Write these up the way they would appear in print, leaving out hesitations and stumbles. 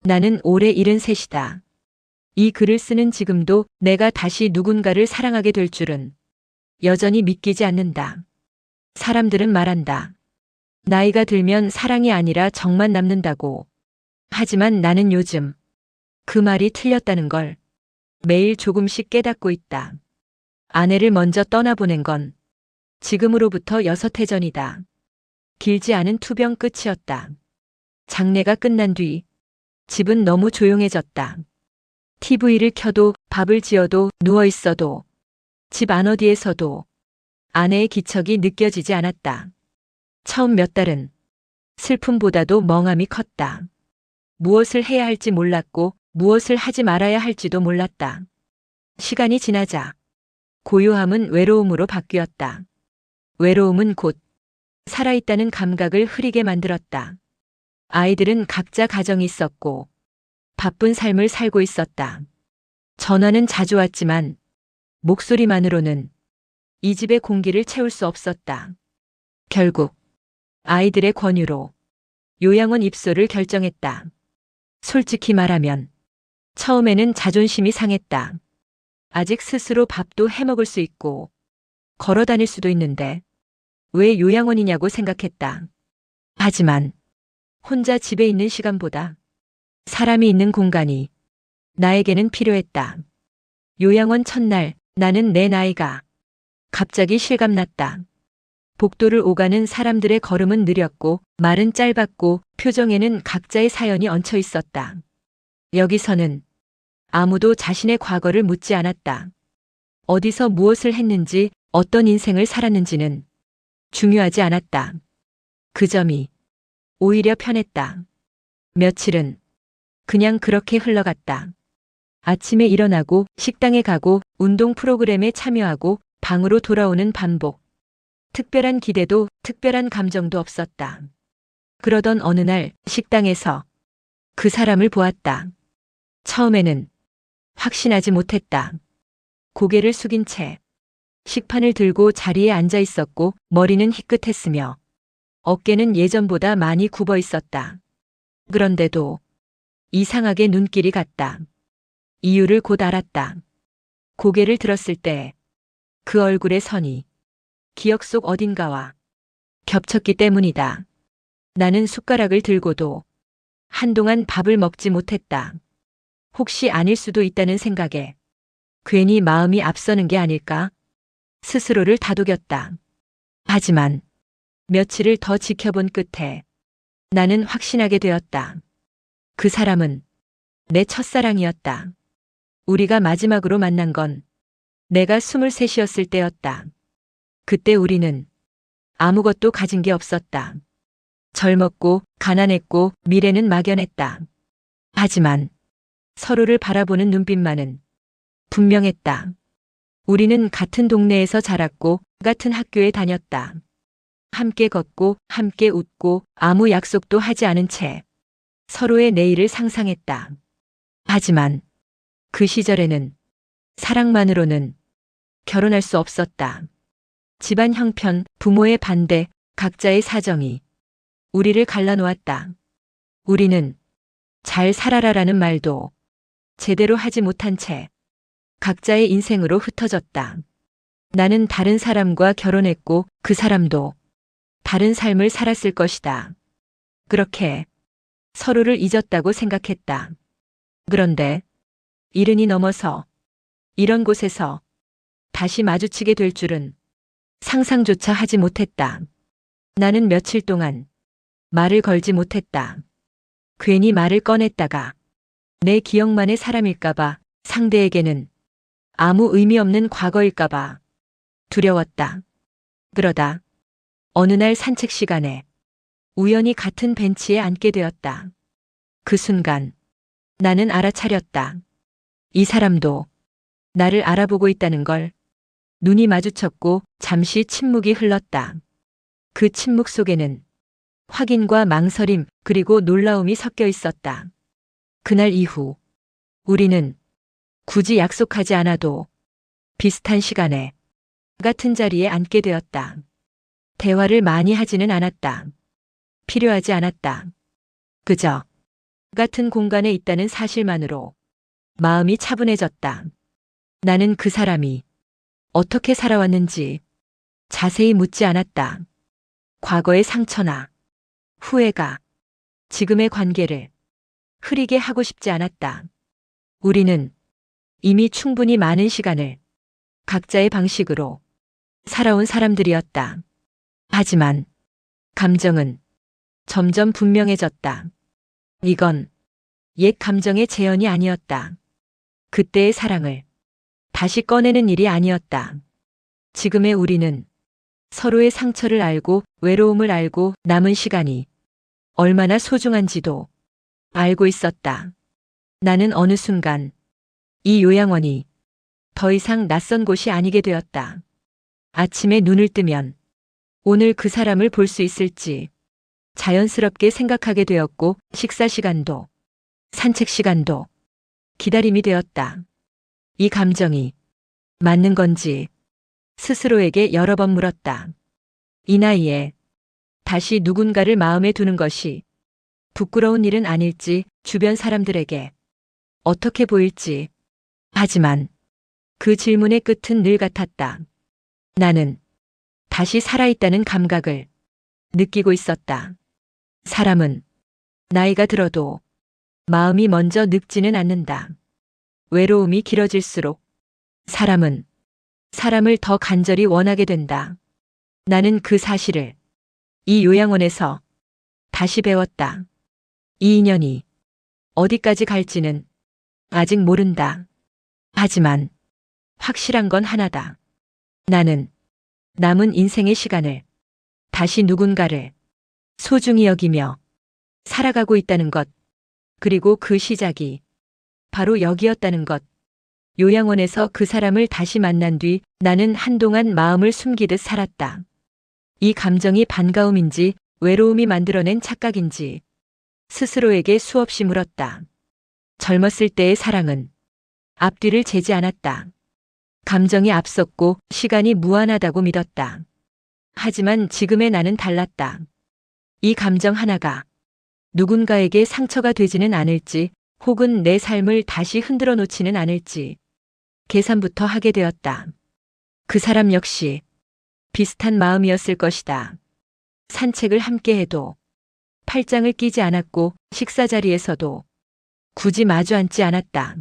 나는 올해 73이다. 이 글을 쓰는 지금도 내가 다시 누군가를 사랑하게 될 줄은 여전히 믿기지 않는다. 사람들은 말한다. 나이가 들면 사랑이 아니라 정만 남는다고. 하지만 나는 요즘 그 말이 틀렸다는 걸 매일 조금씩 깨닫고 있다. 아내를 먼저 떠나보낸 건 지금으로부터 6해 전이다. 길지 않은 투병 끝이었다. 장례가 끝난 뒤 집은 너무 조용해졌다. TV를 켜도 밥을 지어도 누워 있어도 집 안 어디에서도 아내의 기척이 느껴지지 않았다. 처음 몇 달은 슬픔보다도 멍함이 컸다. 무엇을 해야 할지 몰랐고 무엇을 하지 말아야 할지도 몰랐다. 시간이 지나자 고요함은 외로움으로 바뀌었다. 외로움은 곧 살아있다는 감각을 흐리게 만들었다. 아이들은 각자 가정이 있었고 바쁜 삶을 살고 있었다. 전화는 자주 왔지만 목소리만으로는 이 집의 공기를 채울 수 없었다. 결국 아이들의 권유로 요양원 입소를 결정했다. 솔직히 말하면 처음에는 자존심이 상했다. 아직 스스로 밥도 해먹을 수 있고 걸어 다닐 수도 있는데 왜 요양원이냐고 생각했다. 하지만 혼자 집에 있는 시간보다 사람이 있는 공간이 나에게는 필요했다. 요양원 첫날 나는 내 나이가 갑자기 실감났다. 복도를 오가는 사람들의 걸음은 느렸고 말은 짧았고 표정에는 각자의 사연이 얹혀 있었다. 여기서는 아무도 자신의 과거를 묻지 않았다. 어디서 무엇을 했는지 어떤 인생을 살았는지는 중요하지 않았다. 그 점이 오히려 편했다. 며칠은 그냥 그렇게 흘러갔다. 아침에 일어나고 식당에 가고 운동 프로그램에 참여하고 방으로 돌아오는 반복. 특별한 기대도 특별한 감정도 없었다. 그러던 어느 날 식당에서 그 사람을 보았다. 처음에는 확신하지 못했다. 고개를 숙인 채 식판을 들고 자리에 앉아 있었고 머리는 희끗했으며 어깨는 예전보다 많이 굽어 있었다. 그런데도 이상하게 눈길이 갔다. 이유를 곧 알았다. 고개를 들었을 때 그 얼굴의 선이 기억 속 어딘가와 겹쳤기 때문이다. 나는 숟가락을 들고도 한동안 밥을 먹지 못했다. 혹시 아닐 수도 있다는 생각에 괜히 마음이 앞서는 게 아닐까? 스스로를 다독였다. 하지만 며칠을 더 지켜본 끝에 나는 확신하게 되었다. 그 사람은 내 첫사랑이었다. 우리가 마지막으로 만난 건 내가 23이었을 때였다. 그때 우리는 아무것도 가진 게 없었다. 젊었고 가난했고 미래는 막연했다. 하지만 서로를 바라보는 눈빛만은 분명했다. 우리는 같은 동네에서 자랐고 같은 학교에 다녔다. 함께 걷고 함께 웃고 아무 약속도 하지 않은 채 서로의 내일을 상상했다. 하지만 그 시절에는 사랑만으로는 결혼할 수 없었다. 집안 형편, 부모의 반대, 각자의 사정이 우리를 갈라놓았다. 우리는 잘 살아라라는 말도 제대로 하지 못한 채 각자의 인생으로 흩어졌다. 나는 다른 사람과 결혼했고 그 사람도 다른 삶을 살았을 것이다. 그렇게 서로를 잊었다고 생각했다. 그런데 70이 넘어서 이런 곳에서 다시 마주치게 될 줄은 상상조차 하지 못했다. 나는 며칠 동안 말을 걸지 못했다. 괜히 말을 꺼냈다가 내 기억만의 사람일까봐, 상대에게는 아무 의미 없는 과거일까봐 두려웠다. 그러다 어느 날 산책 시간에 우연히 같은 벤치에 앉게 되었다. 그 순간 나는 알아차렸다. 이 사람도 나를 알아보고 있다는 걸. 눈이 마주쳤고 잠시 침묵이 흘렀다. 그 침묵 속에는 확인과 망설임 그리고 놀라움이 섞여 있었다. 그날 이후 우리는 굳이 약속하지 않아도 비슷한 시간에 같은 자리에 앉게 되었다. 대화를 많이 하지는 않았다. 필요하지 않았다. 그저 같은 공간에 있다는 사실만으로 마음이 차분해졌다. 나는 그 사람이 어떻게 살아왔는지 자세히 묻지 않았다. 과거의 상처나 후회가 지금의 관계를 흐리게 하고 싶지 않았다. 우리는 이미 충분히 많은 시간을 각자의 방식으로 살아온 사람들이었다. 하지만 감정은 점점 분명해졌다. 이건 옛 감정의 재현이 아니었다. 그때의 사랑을 다시 꺼내는 일이 아니었다. 지금의 우리는 서로의 상처를 알고 외로움을 알고 남은 시간이 얼마나 소중한지도 알고 있었다. 나는 어느 순간 이 요양원이 더 이상 낯선 곳이 아니게 되었다. 아침에 눈을 뜨면 오늘 그 사람을 볼 수 있을지 자연스럽게 생각하게 되었고 식사 시간도 산책 시간도 기다림이 되었다. 이 감정이 맞는 건지 스스로에게 여러 번 물었다. 이 나이에 다시 누군가를 마음에 두는 것이 부끄러운 일은 아닐지 주변 사람들에게 어떻게 보일지. 하지만 그 질문의 끝은 늘 같았다. 나는 다시 살아있다는 감각을 느끼고 있었다. 사람은 나이가 들어도 마음이 먼저 늙지는 않는다. 외로움이 길어질수록 사람은 사람을 더 간절히 원하게 된다. 나는 그 사실을 이 요양원에서 다시 배웠다. 이 인연이 어디까지 갈지는 아직 모른다. 하지만 확실한 건 하나다. 나는 남은 인생의 시간을 다시 누군가를 소중히 여기며 살아가고 있다는 것, 그리고 그 시작이 바로 여기였다는 것. 요양원에서 그 사람을 다시 만난 뒤 나는 한동안 마음을 숨기듯 살았다. 이 감정이 반가움인지 외로움이 만들어낸 착각인지 스스로에게 수없이 물었다. 젊었을 때의 사랑은 앞뒤를 재지 않았다. 감정이 앞섰고 시간이 무한하다고 믿었다. 하지만 지금의 나는 달랐다. 이 감정 하나가 누군가에게 상처가 되지는 않을지 혹은 내 삶을 다시 흔들어 놓지는 않을지 계산부터 하게 되었다. 그 사람 역시 비슷한 마음이었을 것이다. 산책을 함께 해도 팔짱을 끼지 않았고 식사 자리에서도 굳이 마주 앉지 않았다.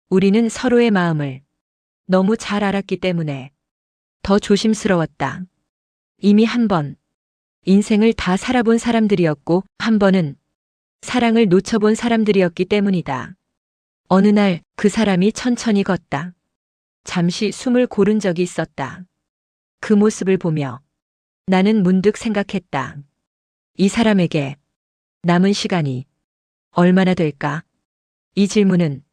우리는 서로의 마음을 너무 잘 알았기 때문에 더 조심스러웠다. 이미 한 번 인생을 다 살아본 사람들이었고 한 번은 사랑을 놓쳐본 사람들이었기 때문이다. 어느 날 그 사람이 천천히 걷다. 잠시 숨을 고른 적이 있었다. 그 모습을 보며 나는 문득 생각했다. 이 사람에게 남은 시간이 얼마나 될까? 이 질문은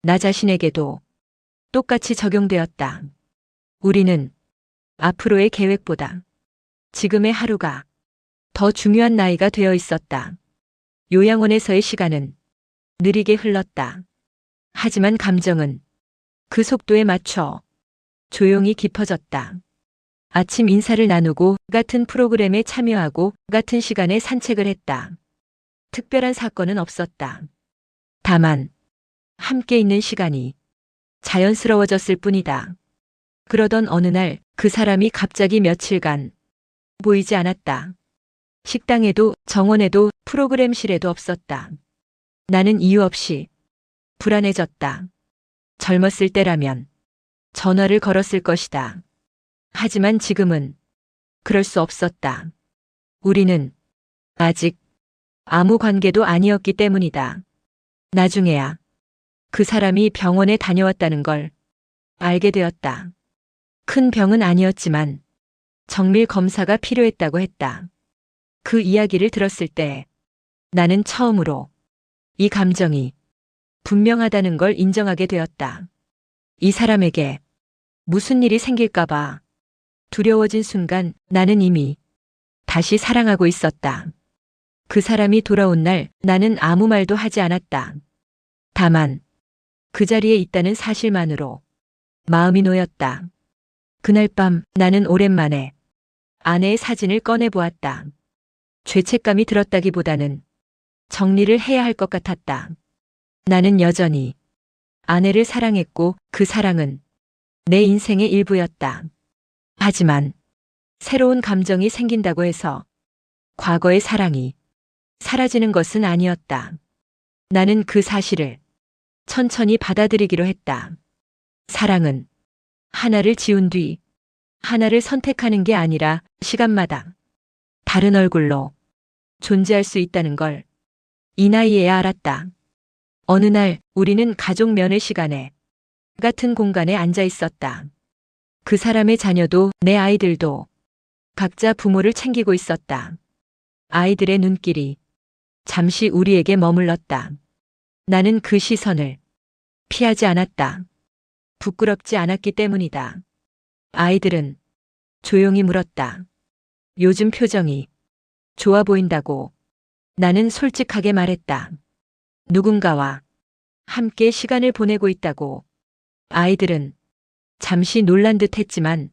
나 자신에게도 똑같이 적용되었다. 우리는 앞으로의 계획보다 지금의 하루가 더 중요한 나이가 되어 있었다. 요양원에서의 시간은 느리게 흘렀다. 하지만 감정은 그 속도에 맞춰 조용히 깊어졌다. 아침 인사를 나누고 같은 프로그램에 참여하고 같은 시간에 산책을 했다. 특별한 사건은 없었다. 다만 함께 있는 시간이 자연스러워졌을 뿐이다. 그러던 어느 날 그 사람이 갑자기 며칠간 보이지 않았다. 식당에도 정원에도 프로그램실에도 없었다. 나는 이유 없이 불안해졌다. 젊었을 때라면 전화를 걸었을 것이다. 하지만 지금은 그럴 수 없었다. 우리는 아직 아무 관계도 아니었기 때문이다. 나중에야 그 사람이 병원에 다녀왔다는 걸 알게 되었다. 큰 병은 아니었지만 정밀 검사가 필요했다고 했다. 그 이야기를 들었을 때 나는 처음으로 이 감정이 분명하다는 걸 인정하게 되었다. 이 사람에게 무슨 일이 생길까봐 두려워진 순간 나는 이미 다시 사랑하고 있었다. 그 사람이 돌아온 날 나는 아무 말도 하지 않았다. 다만 그 자리에 있다는 사실만으로 마음이 놓였다. 그날 밤 나는 오랜만에 아내의 사진을 꺼내보았다. 죄책감이 들었다기보다는 정리를 해야 할 것 같았다. 나는 여전히 아내를 사랑했고 그 사랑은 내 인생의 일부였다. 하지만 새로운 감정이 생긴다고 해서 과거의 사랑이 사라지는 것은 아니었다. 나는 그 사실을 천천히 받아들이기로 했다. 사랑은 하나를 지운 뒤 하나를 선택하는 게 아니라 시간마다 다른 얼굴로 존재할 수 있다는 걸 이 나이에야 알았다. 어느 날 우리는 가족 면회 시간에 같은 공간에 앉아 있었다. 그 사람의 자녀도 내 아이들도 각자 부모를 챙기고 있었다. 아이들의 눈길이 잠시 우리에게 머물렀다. 나는 그 시선을 피하지 않았다. 부끄럽지 않았기 때문이다. 아이들은 조용히 물었다. 요즘 표정이 좋아 보인다고. 나는 솔직하게 말했다. 누군가와 함께 시간을 보내고 있다고. 아이들은 잠시 놀란 듯 했지만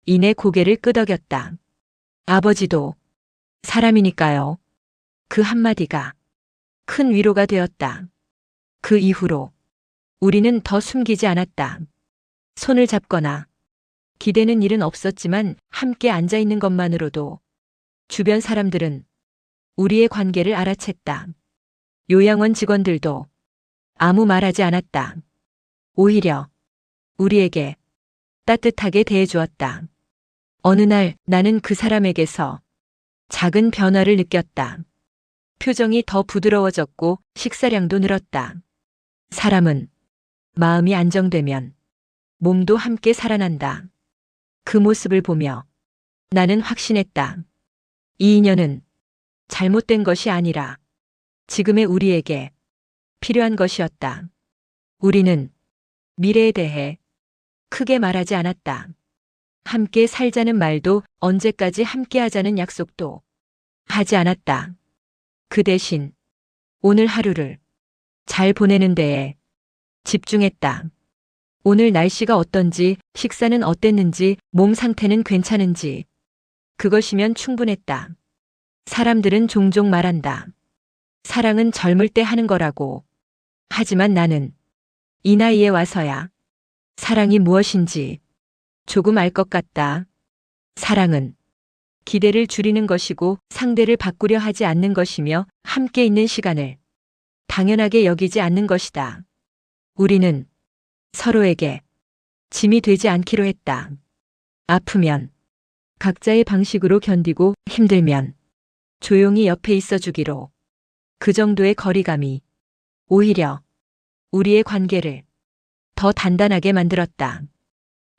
이내 고개를 끄덕였다. 아버지도 사람이니까요. 그 한마디가 큰 위로가 되었다. 그 이후로 우리는 더 숨기지 않았다. 손을 잡거나 기대는 일은 없었지만 함께 앉아 있는 것만으로도 주변 사람들은 우리의 관계를 알아챘다. 요양원 직원들도 아무 말하지 않았다. 오히려 우리에게 따뜻하게 대해주었다. 어느 날 나는 그 사람에게서 작은 변화를 느꼈다. 표정이 더 부드러워졌고 식사량도 늘었다. 사람은 마음이 안정되면 몸도 함께 살아난다. 그 모습을 보며 나는 확신했다. 이 인연은 잘못된 것이 아니라 지금의 우리에게 필요한 것이었다. 우리는 미래에 대해 크게 말하지 않았다. 함께 살자는 말도 언제까지 함께 하자는 약속도 하지 않았다. 그 대신 오늘 하루를 잘 보내는 데에 집중했다. 오늘 날씨가 어떤지, 식사는 어땠는지, 몸 상태는 괜찮은지. 그것이면 충분했다. 사람들은 종종 말한다. 사랑은 젊을 때 하는 거라고. 하지만 나는 이 나이에 와서야 사랑이 무엇인지 조금 알 것 같다. 사랑은 기대를 줄이는 것이고 상대를 바꾸려 하지 않는 것이며 함께 있는 시간을 당연하게 여기지 않는 것이다. 우리는 서로에게 짐이 되지 않기로 했다. 아프면 각자의 방식으로 견디고 힘들면 조용히 옆에 있어 주기로. 그 정도의 거리감이 오히려 우리의 관계를 더 단단하게 만들었다.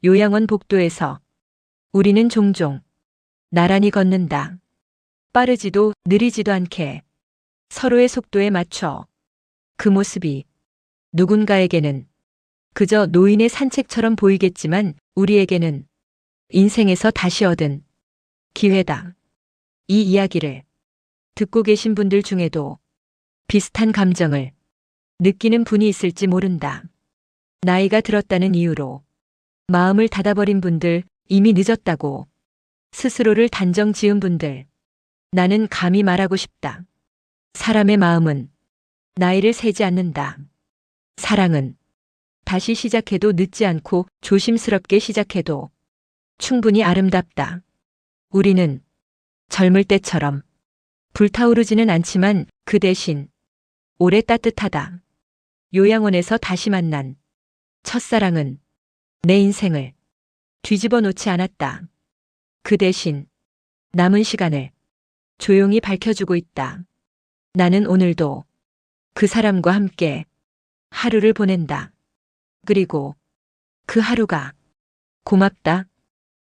요양원 복도에서 우리는 종종 나란히 걷는다. 빠르지도 느리지도 않게 서로의 속도에 맞춰. 그 모습이 누군가에게는 그저 노인의 산책처럼 보이겠지만 우리에게는 인생에서 다시 얻은 기회다. 이 이야기를 듣고 계신 분들 중에도 비슷한 감정을 느끼는 분이 있을지 모른다. 나이가 들었다는 이유로 마음을 닫아버린 분들, 이미 늦었다고 스스로를 단정 지은 분들, 나는 감히 말하고 싶다. 사람의 마음은 나이를 세지 않는다. 사랑은 다시 시작해도 늦지 않고 조심스럽게 시작해도 충분히 아름답다. 우리는 젊을 때처럼 불타오르지는 않지만 그 대신 오래 따뜻하다. 요양원에서 다시 만난 첫사랑은 내 인생을 뒤집어 놓지 않았다. 그 대신 남은 시간을 조용히 밝혀주고 있다. 나는 오늘도 그 사람과 함께 하루를 보낸다. 그리고 그 하루가 고맙다.